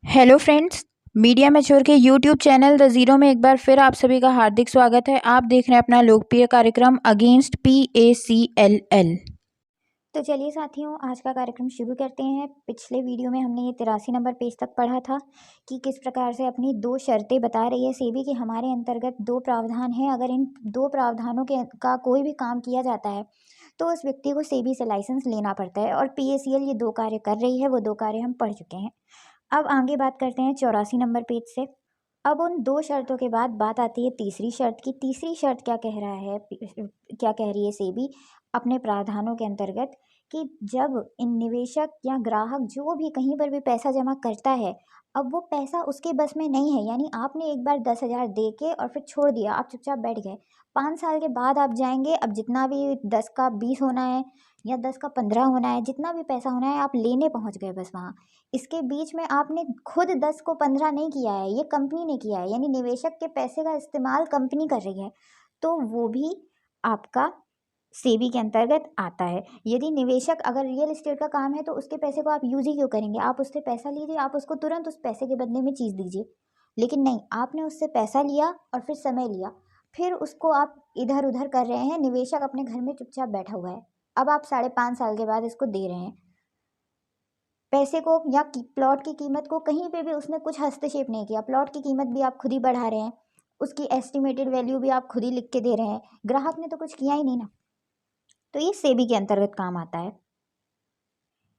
Hello friends. Media mature के YouTube channel the zero में एक बार फिर आप सभी का हार्दिक स्वागत है। आप देख रहे हैं अपना लोकप्रिय कार्यक्रम अगेंस्ट PACLL। तो चलिए साथियों, आज का कार्यक्रम शुरू करते हैं। पिछले वीडियो में हमने ये 83 नंबर पेज तक पढ़ा था कि किस प्रकार से अपनी दो शर्तें बता रही है सेबी कि हमारे अंतर्गत दो प्रावधान हैं। अगर इन दो प्रावधानों के का कोई भी काम किया जाता है तो उस व्यक्ति को सेबी से लाइसेंस लेना पड़ता है, और PACL ये दो कार्य कर रही है। वो दो कार्य हम पढ़ चुके हैं। अब आगे बात करते हैं 84 नंबर पेज से। अब उन दो शर्तों के बाद बात आती है तीसरी शर्त की। तीसरी शर्त क्या कह रहा है, क्या कह रही है सेबी अपने प्रावधानों के अंतर्गत, कि जब इन निवेशक या ग्राहक जो भी कहीं पर भी पैसा जमा करता है, अब वो पैसा उसके बस में नहीं है। यानी आपने एक बार 10,000 दे के और फिर छोड़ दिया, आप चुपचाप बैठ गए। 5 साल के बाद आप जाएंगे, अब जितना भी 10 का 20 होना है या 10 का 15 होना है, जितना भी पैसा होना है आप लेने पहुंच गए बस वहाँ। इसके बीच में आपने खुद 10 को 15 नहीं किया है, ये कंपनी ने किया है। यानी निवेशक के पैसे का इस्तेमाल कंपनी कर रही है, तो वो भी आपका सेबी के अंतर्गत आता है। यदि निवेशक अगर रियल एस्टेट का काम है तो उसके पैसे को आप यूज ही क्यों करेंगे? आप उससे पैसा लीजिए, आप उसको तुरंत उस पैसे के बदले में चीज़ दीजिए। लेकिन नहीं, आपने उससे पैसा लिया और फिर समय लिया, फिर उसको आप इधर उधर कर रहे हैं। निवेशक अपने घर में चुपचाप बैठा हुआ है, अब आप 5.5 साल के बाद इसको दे रहे हैं पैसे को, या प्लॉट की कीमत को कहीं पे भी उसने कुछ हस्तक्षेप नहीं किया। प्लॉट की कीमत भी आप खुद ही बढ़ा रहे हैं, उसकी एस्टिमेटेड वैल्यू भी आप खुद ही लिख के दे रहे हैं। ग्राहक ने तो कुछ किया ही नहीं ना। तो ये सेबी के अंतर्गत काम आता है।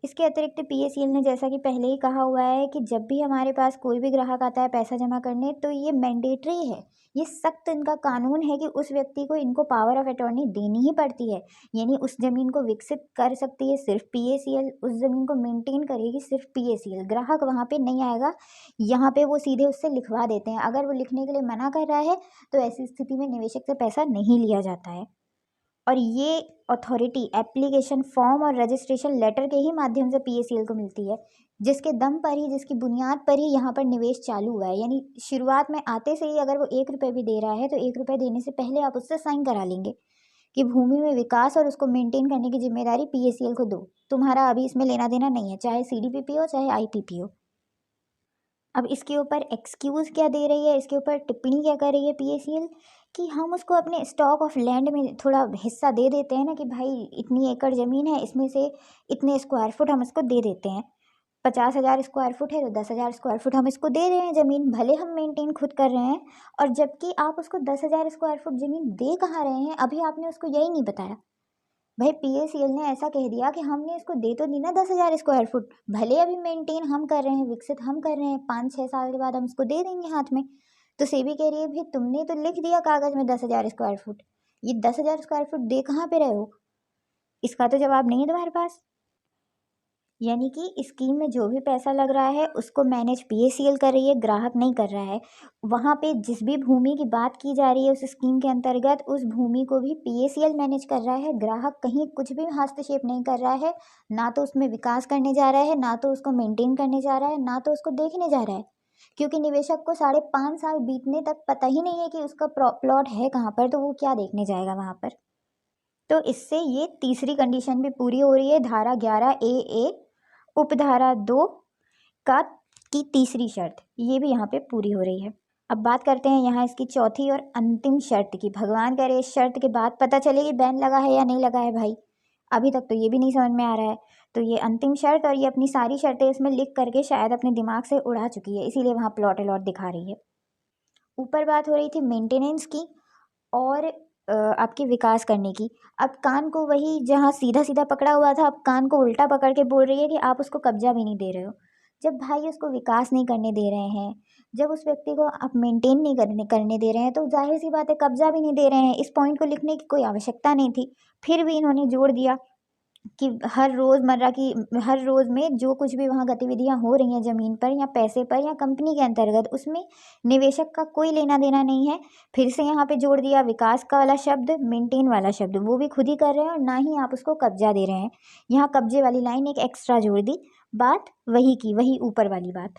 इसके अतिरिक्त PACL ने जैसा कि पहले ही कहा हुआ है कि जब भी हमारे पास कोई भी ग्राहक आता है पैसा जमा करने, तो ये मैंडेटरी है, ये सख्त इनका कानून है कि उस व्यक्ति को इनको पावर ऑफ अटॉर्नी देनी ही पड़ती है। यानी उस ज़मीन को विकसित कर सकती है सिर्फ PACL, उस ज़मीन को मेंटेन करेगी सिर्फ PACL। ग्राहक वहाँ पे नहीं आएगा, यहाँ पे वो सीधे उससे लिखवा देते हैं। अगर वो लिखने के लिए मना कर रहा है तो ऐसी स्थिति में निवेशक से पैसा नहीं लिया जाता है। और ये अथॉरिटी एप्लीकेशन फॉर्म और रजिस्ट्रेशन लेटर के ही माध्यम से PACL को मिलती है, जिसके दम पर ही, जिसकी बुनियाद पर ही यहाँ पर निवेश चालू हुआ है। यानी शुरुआत में आते से ही अगर वो 1 रुपये भी दे रहा है तो 1 रुपये देने से पहले आप उससे साइन करा लेंगे कि भूमि में विकास और उसको मेंटेन करने की जिम्मेदारी PACL को दो, तुम्हारा अभी इसमें लेना देना नहीं है, चाहे CDPP हो चाहे IPP हो। अब इसके ऊपर एक्सक्यूज़ क्या दे रही है, इसके ऊपर टिप्पणी क्या कर रही है PACL, कि हम उसको अपने स्टॉक ऑफ लैंड में थोड़ा हिस्सा दे देते हैं ना, कि भाई इतनी एकड़ ज़मीन है, इसमें से इतने स्क्वायर फुट हम इसको दे देते हैं। 50,000 स्क्वायर फुट है तो 10,000 स्क्वायर फुट हम इसको दे रहे हैं ज़मीन, भले हम मेंटेन खुद कर रहे हैं। और जबकि आप उसको 10,000 स्क्वायर फुट ज़मीन दे कहाँ रहे हैं, अभी आपने उसको यही नहीं बताया। भाई PACL ने ऐसा कह दिया कि हमने इसको दे तो दी ना 10,000 स्क्वायर फुट, भले अभी मेंटेन हम कर रहे हैं, विकसित हम कर रहे हैं, 5-6 साल के बाद हम इसको दे देंगे हाथ में। तो सेबी कह रही है भाई तुमने तो लिख दिया कागज में 10,000 स्क्वायर फुट, ये 10,000 स्क्वायर फुट दे कहाँ पे रहे हो? इसका तो जवाब नहीं है तुम्हारे पास। यानी कि स्कीम में जो भी पैसा लग रहा है उसको मैनेज PACL कर रही है, ग्राहक नहीं कर रहा है। वहाँ पे जिस भी भूमि की बात की जा रही है उस स्कीम के अंतर्गत, उस भूमि को भी PACL मैनेज कर रहा है। ग्राहक कहीं कुछ भी हस्तक्षेप नहीं कर रहा है, ना तो उसमें विकास करने जा रहा है, ना तो उसको मेंटेन करने जा रहा है, ना तो उसको देखने जा रहा है। क्योंकि निवेशक को 5.5 साल बीतने तक पता ही नहीं है कि उसका प्लॉट है कहाँ पर, तो वो क्या देखने जाएगा वहाँ पर। तो इससे ये तीसरी कंडीशन भी पूरी हो रही है। धारा 11A उपधारा 2 का की तीसरी शर्त, ये भी यहाँ पे पूरी हो रही है। अब बात करते हैं यहाँ इसकी चौथी और अंतिम शर्त की। भगवान करे इस शर्त के बाद पता चले कि बैन लगा है या नहीं लगा है भाई, अभी तक तो ये भी नहीं समझ में आ रहा है। तो ये अंतिम शर्त, और ये अपनी सारी शर्तें इसमें लिख करके शायद अपने दिमाग से उड़ा चुकी है, इसीलिए वहाँ प्लॉट अलॉट दिखा रही है। ऊपर बात हो रही थी मेंटेनेंस की और आपके विकास करने की। अब कान को वही जहाँ सीधा सीधा पकड़ा हुआ था, अब कान को उल्टा पकड़ के बोल रही है कि आप उसको कब्जा भी नहीं दे रहे हो। जब भाई उसको विकास नहीं करने दे रहे हैं, जब उस व्यक्ति को आप मेंटेन नहीं करने दे रहे हैं, तो जाहिर सी बात है कब्जा भी नहीं दे रहे हैं। इस पॉइंट को लिखने की कोई आवश्यकता नहीं थी, फिर भी इन्होंने जोड़ दिया कि हर रोज़ में जो कुछ भी वहाँ गतिविधियाँ हो रही हैं ज़मीन पर या पैसे पर या कंपनी के अंतर्गत, उसमें निवेशक का कोई लेना देना नहीं है। फिर से यहाँ पे जोड़ दिया विकास का वाला शब्द, मेंटेन वाला शब्द वो भी खुद ही कर रहे हैं, और ना ही आप उसको कब्जा दे रहे हैं। यहाँ कब्जे वाली लाइन एक एक्स्ट्रा जोड़ दी, बात वही की वही ऊपर वाली बात।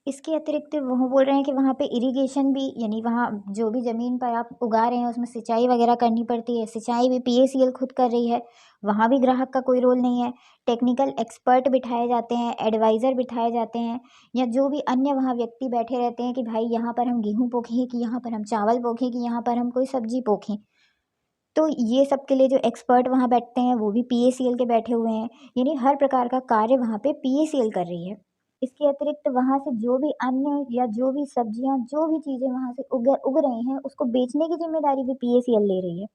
इसके अतिरिक्त वो बोल रहे हैं कि वहाँ पे इरिगेशन भी, यानी वहाँ जो भी ज़मीन पर आप उगा रहे हैं उसमें सिंचाई वगैरह करनी पड़ती है, सिंचाई भी पीएसीएल खुद कर रही है, वहाँ भी ग्राहक का कोई रोल नहीं है। टेक्निकल एक्सपर्ट बिठाए जाते हैं, एडवाइज़र बिठाए जाते हैं, या जो भी अन्य वहाँ व्यक्ति बैठे रहते हैं कि भाई यहाँ पर हम गेहूँ पोखें, कि यहाँ पर हम चावल पोखें, कि यहाँ पर हम कोई सब्जी पोखें। तो ये सब के लिए जो एक्सपर्ट वहाँ बैठते हैं वो भी पीएसीएल के बैठे हुए हैं, यानी हर प्रकार का कार्य वहाँ पे पीएसीएल कर रही है। इसके अतिरिक्त वहाँ से जो भी अन्न या जो भी सब्जियाँ, जो भी चीज़ें वहाँ से उग रही हैं, उसको बेचने की ज़िम्मेदारी भी पीएसीएल ले रही है।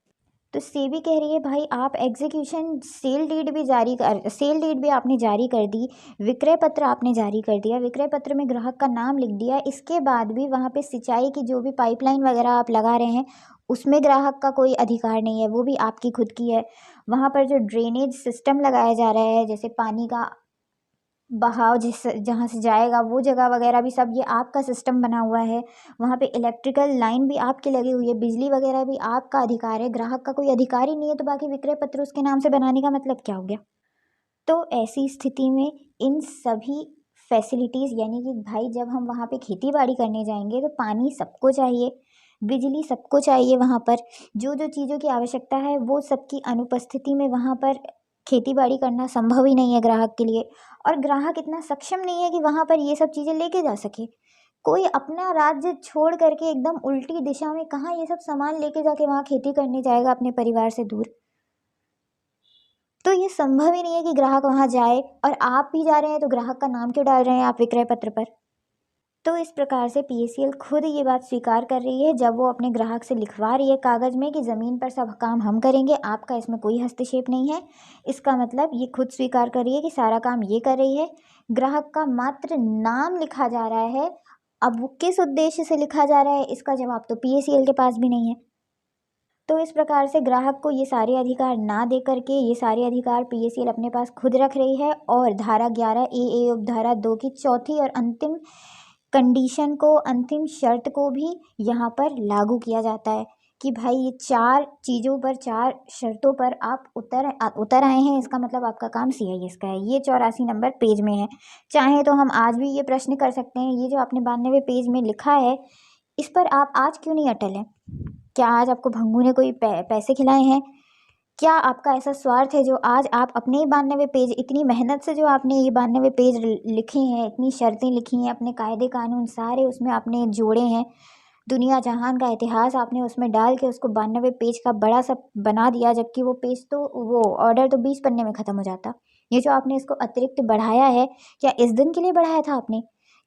तो सेबी कह रही है भाई आप एग्जीक्यूशन सेल डीड भी आपने जारी कर दी, विक्रय पत्र आपने जारी कर दिया, विक्रय पत्र में ग्राहक का नाम लिख दिया, इसके बाद भी वहाँ पे सिंचाई की जो भी पाइपलाइन वगैरह आप लगा रहे हैं उसमें ग्राहक का कोई अधिकार नहीं है, वो भी आपकी खुद की है। वहाँ पर जो ड्रेनेज सिस्टम लगाया जा रहा है, जैसे पानी का बहाव जिस जहाँ से जाएगा वो जगह वगैरह भी सब ये आपका सिस्टम बना हुआ है। वहाँ पे इलेक्ट्रिकल लाइन भी आपकी लगी हुई है, बिजली वगैरह भी आपका अधिकार है, ग्राहक का कोई अधिकार ही नहीं है, तो बाकी विक्रय पत्र उसके नाम से बनाने का मतलब क्या हो गया। तो ऐसी स्थिति में इन सभी फैसिलिटीज़, यानी कि भाई जब हम वहाँ पे खेती बाड़ी करने जाएंगे तो पानी सबको चाहिए, बिजली सबको चाहिए, वहाँ पर जो जो चीज़ों की आवश्यकता है वो सबकी अनुपस्थिति में वहाँ पर खेती बाड़ी करना संभव ही नहीं है ग्राहक के लिए। और ग्राहक इतना सक्षम नहीं है कि वहाँ पर ये सब चीज़ें लेके जा सके। कोई अपना राज्य छोड़ करके एकदम उल्टी दिशा में कहाँ ये सब सामान लेके जाके वहाँ खेती करने जाएगा अपने परिवार से दूर। तो ये संभव ही नहीं है कि ग्राहक वहाँ जाए, और आप भी जा रहे हैं तो ग्राहक का नाम क्यों डाल रहे हैं आप विक्रय पत्र पर। तो इस प्रकार से पीएसीएल खुद ये बात स्वीकार कर रही है जब वो अपने ग्राहक से लिखवा रही है कागज़ में कि ज़मीन पर सब काम हम करेंगे, आपका इसमें कोई हस्तक्षेप नहीं है। इसका मतलब ये खुद स्वीकार कर रही है कि सारा काम ये कर रही है, ग्राहक का मात्र नाम लिखा जा रहा है। अब वो किस उद्देश्य से लिखा जा रहा है इसका जवाब तो पीएसीएल के पास भी नहीं है। तो इस प्रकार से ग्राहक को ये सारे अधिकार ना दे करके ये सारे अधिकार पीएसीएल अपने पास खुद रख रही है, और धारा 11 ए उपधारा 2 की चौथी और अंतिम कंडीशन को, अंतिम शर्त को भी यहाँ पर लागू किया जाता है कि भाई ये 4 चीज़ों पर, 4 शर्तों पर आप उतर आए हैं, इसका मतलब आपका काम सीआईएस का है। ये 84 नंबर पेज में है। चाहे तो हम आज भी ये प्रश्न कर सकते हैं, ये जो आपने 92वें पेज में लिखा है इस पर आप आज क्यों नहीं अटल हैं? क्या आज आपको भंगू ने कोई पैसे खिलाए हैं? क्या आपका ऐसा स्वार्थ है जो आज आप अपने ही 92वें पेज, इतनी मेहनत से जो आपने ये 92वें पेज लिखे हैं, इतनी शर्तें लिखी हैं, अपने कायदे कानून सारे उसमें आपने जोड़े हैं, दुनिया जहान का इतिहास आपने उसमें डाल के उसको 92 पेज का बड़ा सा बना दिया, जबकि वो पेज तो, वो ऑर्डर तो 20 पन्ने में ख़त्म हो जाता। ये जो आपने इसको अतिरिक्त बढ़ाया है, क्या इस दिन के लिए बढ़ाया था आपने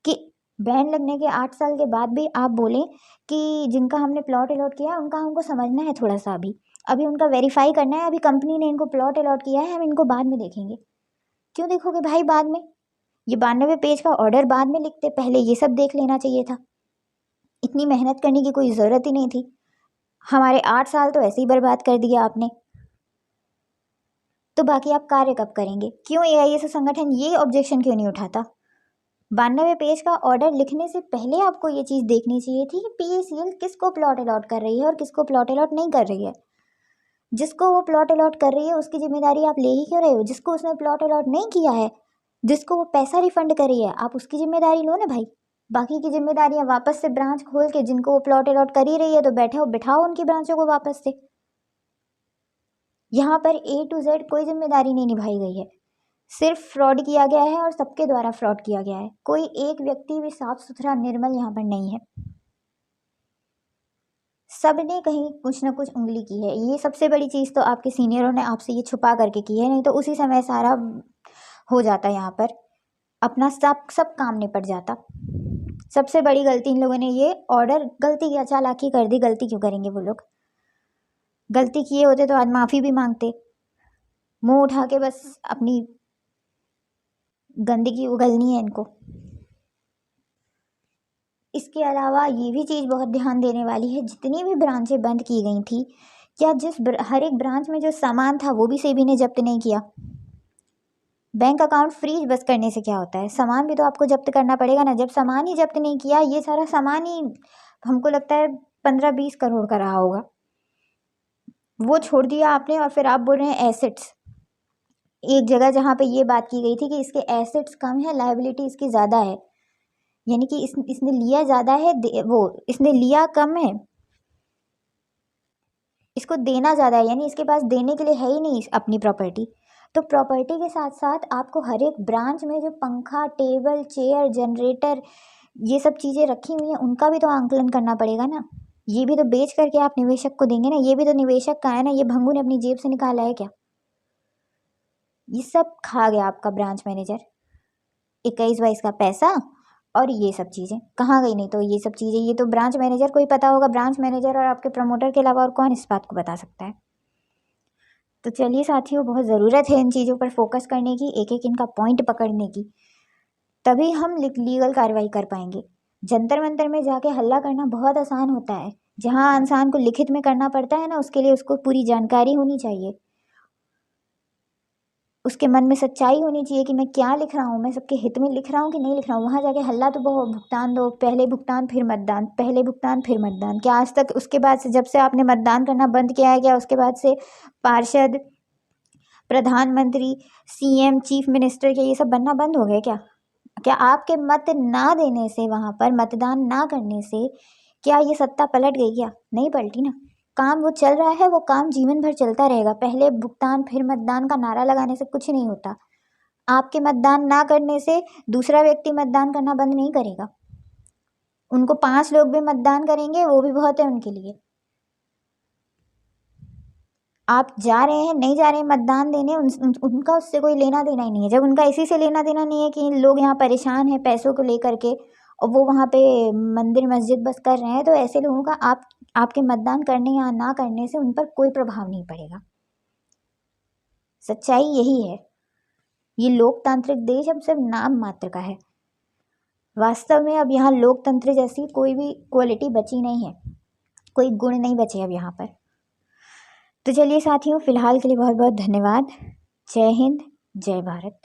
कि बैन लगने के 8 साल के बाद भी आप बोलें कि जिनका हमने प्लॉट अलॉट किया है उनका हमको समझना है थोड़ा सा, अभी उनका वेरीफाई करना है, अभी कंपनी ने इनको प्लॉट अलॉट किया है, हम इनको बाद में देखेंगे। क्यों देखोगे भाई बाद में? ये 92 पेज का ऑर्डर बाद में लिखते, पहले ये सब देख लेना चाहिए था। इतनी मेहनत करने की कोई ज़रूरत ही नहीं थी। हमारे 8 साल तो ऐसे ही बर्बाद कर दिया आपने। तो बाकी आप कार्य कब करेंगे? क्यों एआईएस संगठन ये ऑब्जेक्शन क्यों नहीं उठाता? 92 पेज का ऑर्डर लिखने से पहले आपको ये चीज़ देखनी चाहिए थी कि पीएसीएल किसको प्लॉट अलॉट कर रही है और किसको प्लॉट अलॉट नहीं कर रही है। जिसको वो प्लॉट अलॉट कर रही है उसकी जिम्मेदारी आप ले ही क्यों रहे हो? जिसको उसने प्लॉट अलॉट नहीं किया है, जिसको वो पैसा रिफंड कर रही है, आप उसकी जिम्मेदारी लो ना भाई। बाकी की जिम्मेदारियां वापस से ब्रांच खोल के, जिनको वो प्लॉट अलॉट कर ही रही है तो बैठो बिठाओ उनकी ब्रांचों को वापस से। यहाँ पर A to Z कोई जिम्मेदारी नहीं निभाई गई है, सिर्फ फ्रॉड किया गया है और सबके द्वारा फ्रॉड किया गया है। कोई एक व्यक्ति भी साफ सुथरा निर्मल यहाँ पर नहीं है, सबने कहीं कुछ ना कुछ उंगली की है। ये सबसे बड़ी चीज़ तो आपके सीनियरों ने आपसे ये छुपा करके की है, नहीं तो उसी समय सारा हो जाता यहाँ पर, अपना सब काम निपट जाता। सबसे बड़ी गलती इन लोगों ने ये ऑर्डर, गलती क्या चालाकी कर दी, गलती क्यों करेंगे वो लोग? गलती किए होते तो आज माफ़ी भी मांगते, मुंह उठा के बस अपनी गंदगी उगलनी है इनको। इसके अलावा ये भी चीज़ बहुत ध्यान देने वाली है, जितनी भी ब्रांचें बंद की गई थी, क्या हर एक ब्रांच में जो सामान था वो भी सेबी ने जब्त नहीं किया? बैंक अकाउंट फ्रीज बस करने से क्या होता है? सामान भी तो आपको जब्त करना पड़ेगा ना। जब सामान ही जब्त नहीं किया, ये सारा सामान ही हमको लगता है 15-20 करोड़ का रहा होगा, वो छोड़ दिया आपने, और फिर आप बोल रहे हैं एसेट्स। एक जगह जहाँ पे ये बात की गई थी कि इसके एसेट्स कम है, लायबिलिटी इसकी ज़्यादा है, यानी कि इसने लिया ज़्यादा है, इसने लिया कम है, इसको देना ज़्यादा है, यानी इसके पास देने के लिए है ही नहीं अपनी प्रॉपर्टी। तो प्रॉपर्टी के साथ साथ आपको हर एक ब्रांच में जो पंखा, टेबल, चेयर, जनरेटर, ये सब चीज़ें रखी हुई हैं, उनका भी तो आंकलन करना पड़ेगा ना। ये भी तो बेच करके आप निवेशक को देंगे ना, ये भी तो निवेशक का है ना, ये भंगू ने अपनी जेब से निकाला है क्या? ये सब खा गया आपका ब्रांच मैनेजर। 21-22 का पैसा और ये सब चीज़ें कहाँ गई? नहीं तो ये सब चीज़ें, ये तो ब्रांच मैनेजर को ही पता होगा। ब्रांच मैनेजर और आपके प्रमोटर के अलावा और कौन इस बात को बता सकता है? तो चलिए साथियों, बहुत ज़रूरत है इन चीज़ों पर फोकस करने की, एक एक इनका पॉइंट पकड़ने की, तभी हम लीगल कार्रवाई कर पाएंगे। जंतर मंतर में जाके हल्ला करना बहुत आसान होता है, जहाँ इंसान को लिखित में करना पड़ता है ना, उसके लिए उसको पूरी जानकारी होनी चाहिए, उसके मन में सच्चाई होनी चाहिए कि मैं क्या लिख रहा हूँ, मैं सबके हित में लिख रहा हूँ कि नहीं लिख रहा हूँ। वहाँ जाके हल्ला तो बहुत, भुगतान दो, पहले भुगतान फिर मतदान, पहले भुगतान फिर मतदान। क्या आज तक उसके बाद से, जब से आपने मतदान करना बंद किया है, क्या उसके बाद से पार्षद, प्रधानमंत्री, सीएम, चीफ मिनिस्टर के ये सब बनना बंद हो गए क्या? क्या आपके मत ना देने से, वहाँ पर मतदान ना करने से क्या ये सत्ता पलट गई? क्या नहीं पलटी ना। काम वो चल रहा है, वो काम जीवन भर चलता रहेगा। पहले भुगतान फिर मतदान का नारा लगाने से कुछ नहीं होता। आपके मतदान ना करने से दूसरा व्यक्ति मतदान करना बंद नहीं करेगा। उनको 5 लोग भी मतदान करेंगे, वो भी बहुत है उनके लिए। आप जा रहे हैं, नहीं जा रहे हैं मतदान देने, उनका उससे कोई लेना देना ही नहीं है। जब उनका इसी से लेना देना नहीं है कि लोग यहाँ परेशान हैं पैसों को लेकर के, और वो वहाँ पे मंदिर मस्जिद बस कर रहे हैं, तो ऐसे लोगों का आपके मतदान करने या ना करने से उन पर कोई प्रभाव नहीं पड़ेगा। सच्चाई यही है। ये लोकतांत्रिक देश अब सिर्फ नाम मात्र का है। वास्तव में अब यहाँ लोकतंत्र जैसी कोई भी क्वालिटी बची नहीं है, कोई गुण नहीं बचे अब यहाँ पर। तो चलिए साथियों, फिलहाल के लिए बहुत बहुत धन्यवाद। जय हिंद, जय भारत।